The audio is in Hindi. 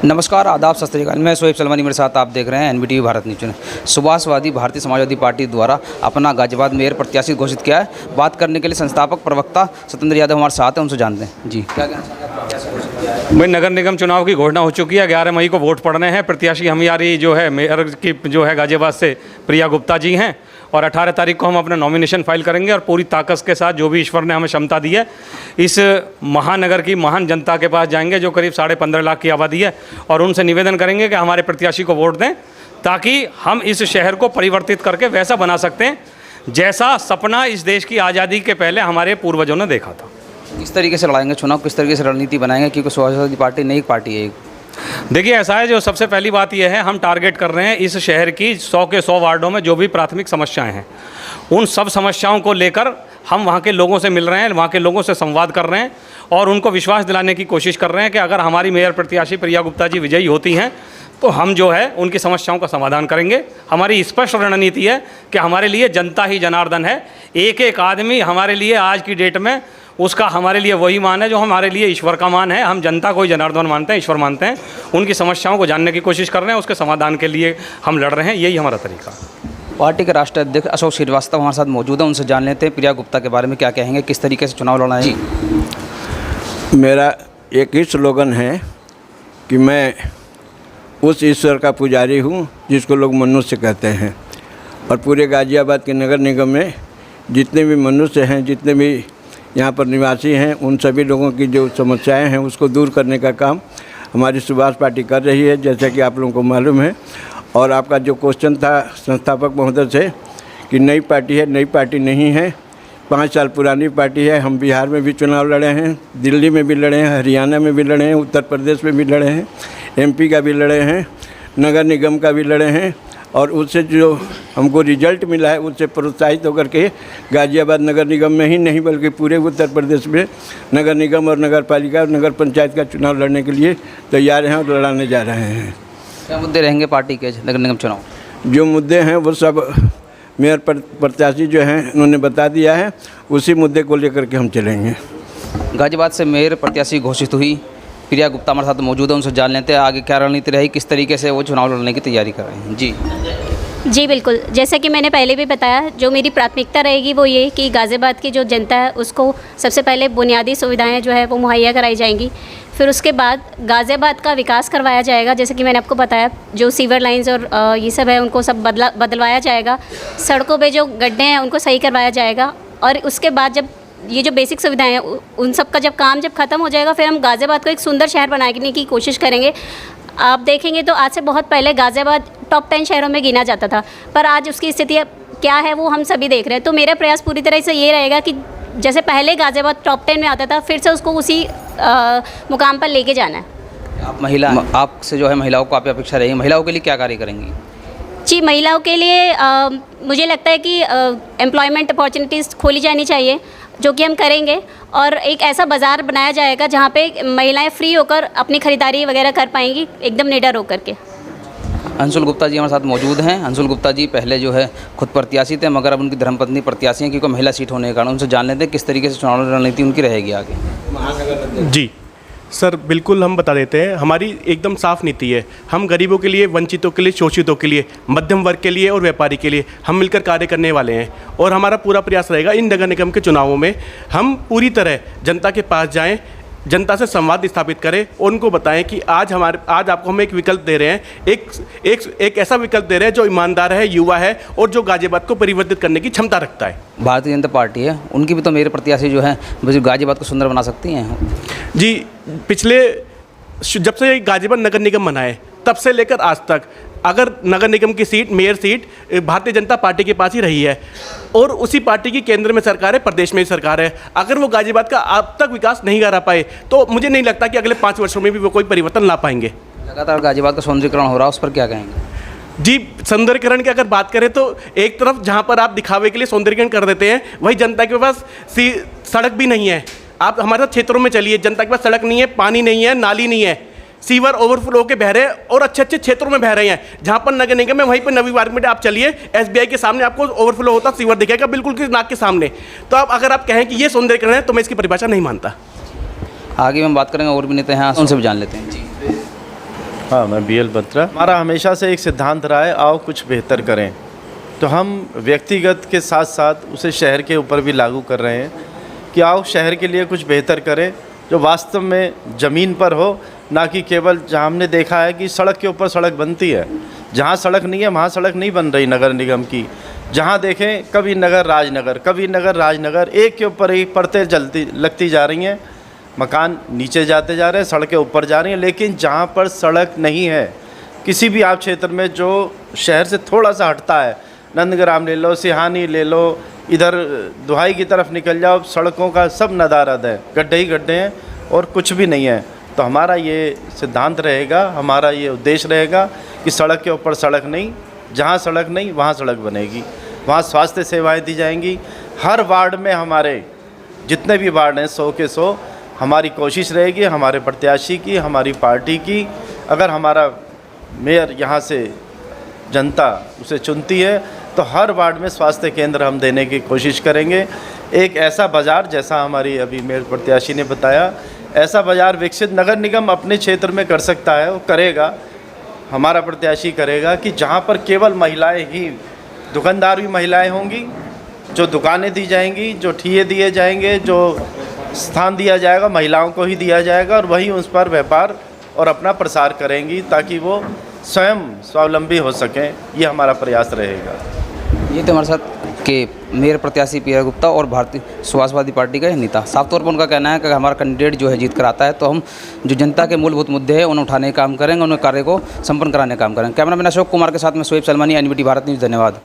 नमस्कार, आदाब, सत श्री अकाल। मैं शोएब सलमानी, मेरे साथ आप देख रहे हैं एनबीटीवी भारत न्यूज। सुभाषवादी भारतीय समाजवादी पार्टी द्वारा अपना गाजियाबाद मेयर प्रत्याशी घोषित किया है। बात करने के लिए संस्थापक प्रवक्ता सत्येंद्र यादव हमारे साथ हैं, उनसे जानते हैं। जी, क्या कहना? भाई, नगर निगम चुनाव की घोषणा हो चुकी है। 11 मई को वोट पड़ने हैं। प्रत्याशी हमारी जो है मेयर की जो है गाजियाबाद से प्रिया गुप्ता जी हैं, और 18 तारीख को हम अपना नॉमिनेशन फाइल करेंगे और पूरी ताकत के साथ जो भी ईश्वर ने हमें क्षमता दी है इस महानगर की महान जनता के पास जाएंगे जो करीब 15.5 लाख की आबादी है, और उनसे निवेदन करेंगे कि हमारे प्रत्याशी को वोट दें ताकि हम इस शहर को परिवर्तित करके वैसा बना सकते हैं जैसा सपना इस देश की आज़ादी के पहले हमारे पूर्वजों ने देखा था। किस तरीके से लड़ाएंगे चुनाव, किस तरीके से रणनीति बनाएंगे, क्योंकि समाजवादी पार्टी नई पार्टी है। देखिए, ऐसा है, जो सबसे पहली बात यह है, हम टारगेट कर रहे हैं इस शहर की 100 के 100 वार्डों में जो भी प्राथमिक समस्याएं हैं, उन सब समस्याओं को लेकर हम वहाँ के लोगों से मिल रहे हैं, वहाँ के लोगों से संवाद कर रहे हैं और उनको विश्वास दिलाने की कोशिश कर रहे हैं कि अगर हमारी मेयर प्रत्याशी प्रिया गुप्ता जी विजयी होती हैं तो हम जो है उनकी समस्याओं का समाधान करेंगे। हमारी स्पष्ट रणनीति है कि हमारे लिए जनता ही जनार्दन है। एक एक आदमी हमारे लिए आज की डेट में उसका हमारे लिए वही मान है जो हमारे लिए ईश्वर का मान है। हम जनता को ही जनार्दन मानते हैं, ईश्वर मानते हैं। उनकी समस्याओं को जानने की कोशिश कर रहे हैं, उसके समाधान के लिए हम लड़ रहे हैं। यही हमारा तरीका। पार्टी के राष्ट्रीय अध्यक्ष अशोक श्रीवास्तव हमारे साथ मौजूद हैं, उनसे जान लेते हैं प्रिया गुप्ता के बारे में क्या कहेंगे, किस तरीके से चुनाव लड़ना है। मेरा एक ही स्लोगन है कि मैं उस ईश्वर का पुजारी हूँ जिसको लोग मनुष्य कहते हैं, और पूरे गाजियाबाद के नगर निगम में जितने भी मनुष्य हैं, जितने भी यहाँ पर निवासी हैं, उन सभी लोगों की जो समस्याएं हैं उसको दूर करने का काम हमारी सुभाष पार्टी कर रही है, जैसा कि आप लोगों को मालूम है। और आपका जो क्वेश्चन था संस्थापक महोदय से कि नई पार्टी है, नई पार्टी नहीं है, 5 साल पुरानी पार्टी है। हम बिहार में भी चुनाव लड़े हैं, दिल्ली में भी लड़े हैं, हरियाणा में भी लड़े हैं, उत्तर प्रदेश में भी लड़े हैं, MP का भी लड़े हैं, नगर निगम का भी लड़े हैं, और उससे जो हमको रिजल्ट मिला है उससे प्रोत्साहित होकर के गाजियाबाद नगर निगम में ही नहीं बल्कि पूरे उत्तर प्रदेश में नगर निगम और नगर पालिका और नगर पंचायत का चुनाव लड़ने के लिए तैयार हैं और लड़ाने जा रहे हैं। क्या मुद्दे रहेंगे पार्टी के नगर निगम चुनाव? जो मुद्दे हैं वो सब मेयर प्रत्याशी जो हैं उन्होंने बता दिया है, उसी मुद्दे को लेकर के हम चलेंगे। गाजियाबाद से मेयर प्रत्याशी घोषित हुई प्रिया गुप्ता हमारे साथ मौजूद है, उनसे जान लेते हैं आगे क्या रणनीति रही, किस तरीके से वो चुनाव लड़ने की तैयारी कर रहे हैं। जी बिल्कुल, जैसा कि मैंने पहले भी बताया, जो मेरी प्राथमिकता रहेगी वो ये कि गाज़ियाबाद की जो जनता है उसको सबसे पहले बुनियादी सुविधाएं जो है वो मुहैया कराई जाएंगी। फिर उसके बाद गाज़ियाबाद का विकास करवाया जाएगा, जैसे कि मैंने आपको बताया, जो सीवर लाइंस और ये सब है उनको सब बदलवाया जाएगा। सड़कों पे जो गड्ढे हैं उनको सही करवाया जाएगा, और उसके बाद जब ये जो बेसिक सुविधाएं हैं उन सब का जब काम ख़त्म हो जाएगा, फिर हम गाज़ियाबाद को एक सुंदर शहर बनाने की कोशिश करेंगे। आप देखेंगे तो आज से बहुत पहले गाज़ियाबाद टॉप 10 शहरों में गिना जाता था, पर आज उसकी स्थिति क्या है वो हम सभी देख रहे हैं। तो मेरा प्रयास पूरी तरह से ये रहेगा कि जैसे पहले गाज़ियाबाद टॉप 10 में आता था, फिर से उसको उसी मुकाम पर लेके जाना है। आप महिला, आपसे जो है महिलाओं को आप अपेक्षा रहेगी, महिलाओं के लिए क्या कार्य करेंगी? जी, महिलाओं के लिए मुझे लगता है कि एम्प्लॉयमेंट अपॉर्चुनिटीज़ खोली जानी चाहिए, जो कि हम करेंगे, और एक ऐसा बाज़ार बनाया जाएगा जहाँ पे महिलाएं फ्री होकर अपनी ख़रीदारी वगैरह कर पाएंगी, एकदम निडर होकर के। अंशुल गुप्ता जी हमारे साथ मौजूद हैं। अंशुल गुप्ता जी पहले जो है खुद प्रत्याशी थे, मगर अब उनकी धर्मपत्नी प्रत्याशी हैं क्योंकि महिला सीट होने के कारण। उनसे जान लेते हैं किस तरीके से चुनाव रणनीति उनकी रहेगी आगे। जी सर, बिल्कुल हम बता देते हैं। हमारी एकदम साफ नीति है। हम गरीबों के लिए, वंचितों के लिए, शोषितों के लिए, मध्यम वर्ग के लिए और व्यापारी के लिए हम मिलकर कार्य करने वाले हैं, और हमारा पूरा प्रयास रहेगा इन नगर निगम के चुनावों में हम पूरी तरह जनता के पास जाएं, जनता से संवाद स्थापित करें और उनको बताएं कि आज आपको हम एक विकल्प दे रहे हैं, एक ऐसा विकल्प दे रहे हैं जो ईमानदार है, युवा है और जो गाजियाबाद को परिवर्तित करने की क्षमता रखता है। भारतीय जनता पार्टी है, उनकी भी तो मेरे प्रत्याशी जो है गाजियाबाद को सुंदर बना सकती हैं। जी, पिछले जब से गाजियाबाद नगर निगम बना है तब से लेकर आज तक अगर नगर निगम की seat, mayor seat Bharatiya Janata party के पास ही रही है, और उसी पार्टी की केंद्र में सरकार है, प्रदेश में ही सरकार है। अगर वो गाजियाबाद का अब तक विकास नहीं करा पाए तो मुझे नहीं लगता कि अगले 5 वर्षों में भी वो कोई परिवर्तन ला पाएंगे। लगातार गाजियाबाद का सौंदर्यीकरण हो रहा है, उस पर क्या कहेंगे? जी, सौंदर्यीकरण की अगर बात करें तो एक तरफ जहाँ पर आप दिखावे के लिए सौंदर्यीकरण कर देते हैं, वही जनता के पास सड़क भी नहीं है। आप हमारे साथ क्षेत्रों में चलिए, जनता के पास सड़क नहीं है, पानी नहीं है, नाली नहीं है, सीवर ओवरफ्लो के बह रहे हैं और अच्छे अच्छे क्षेत्रों में बह रहे हैं। जहाँ पर नगर निगम है वहीं पर नवी मार्ग में आप चलिए, SBI के सामने आपको ओवरफ्लो होता सीवर दिखेगा, बिल्कुल की नाक के सामने। तो आप अगर आप कहें कि ये सौंदर्यीकरण है तो मैं इसकी परिभाषा नहीं मानता। आगे हम बात करेंगे और भी नेता हैं, उनसे भी जान लेते हैं। जी, हाँ, मैं BL बत्रा। हमारा हमेशा से एक सिद्धांत रहा है, आओ कुछ बेहतर करें। तो हम व्यक्तिगत के साथ साथ उसे शहर के ऊपर भी लागू कर रहे हैं कि आओ शहर के लिए कुछ बेहतर करें जो वास्तव में ज़मीन पर हो, ना कि केवल जहाँ हमने देखा है कि सड़क के ऊपर सड़क बनती है, जहाँ सड़क नहीं है वहाँ सड़क नहीं बन रही नगर निगम की। जहाँ देखें कभी नगर राजनगर, कभी नगर राजनगर, एक के ऊपर एक परतें जलती लगती जा रही हैं, मकान नीचे जाते जा रहे हैं, सड़कें ऊपर जा रही हैं। लेकिन जहाँ पर सड़क नहीं है, किसी भी आप क्षेत्र में जो शहर से थोड़ा सा हटता है, नंदग्राम ले लो, सिहानी ले लो, इधर दुहाई की तरफ निकल जाओ, सड़कों का सब नदारद है, गड्ढे ही गड्ढे हैं और कुछ भी नहीं है। तो हमारा ये सिद्धांत रहेगा, हमारा ये उद्देश्य रहेगा कि सड़क के ऊपर सड़क नहीं, जहाँ सड़क नहीं वहाँ सड़क बनेगी, वहाँ स्वास्थ्य सेवाएं दी जाएंगी। हर वार्ड में हमारे जितने भी वार्ड हैं 100 के 100 हमारी कोशिश रहेगी, हमारे प्रत्याशी की, हमारी पार्टी की, अगर हमारा मेयर यहाँ से जनता उसे चुनती है तो हर वार्ड में स्वास्थ्य केंद्र हम देने की कोशिश करेंगे। एक ऐसा बाज़ार, जैसा हमारी अभी मेयर प्रत्याशी ने बताया, ऐसा बाज़ार विकसित नगर निगम अपने क्षेत्र में कर सकता है, वो करेगा, हमारा प्रत्याशी करेगा कि जहाँ पर केवल महिलाएं ही, दुकानदार भी महिलाएं होंगी, जो दुकानें दी जाएंगी, जो ठिये दिए जाएंगे, जो स्थान दिया जाएगा महिलाओं को ही दिया जाएगा और वही उस पर व्यापार और अपना प्रसार करेंगी ताकि वो स्वयं स्वावलंबी हो सकें। ये हमारा प्रयास रहेगा। ये तो हमारे साथ के मेयर प्रत्याशी पीआर गुप्ता और भारतीय समाजवादी पार्टी का नेता। साफ तौर पर उनका कहना है कि हमारा कैंडिडेट जो है जीत कर आता है तो हम जो जनता के मूलभूत मुद्दे हैं उन्हें उठाने का काम करेंगे, उन्हें कार्य को संपन्न कराने का काम करेंगे। कैमरामैन अशोक कुमार के साथ में शोएब सलमानी, NBT भारत न्यूज़। धन्यवाद।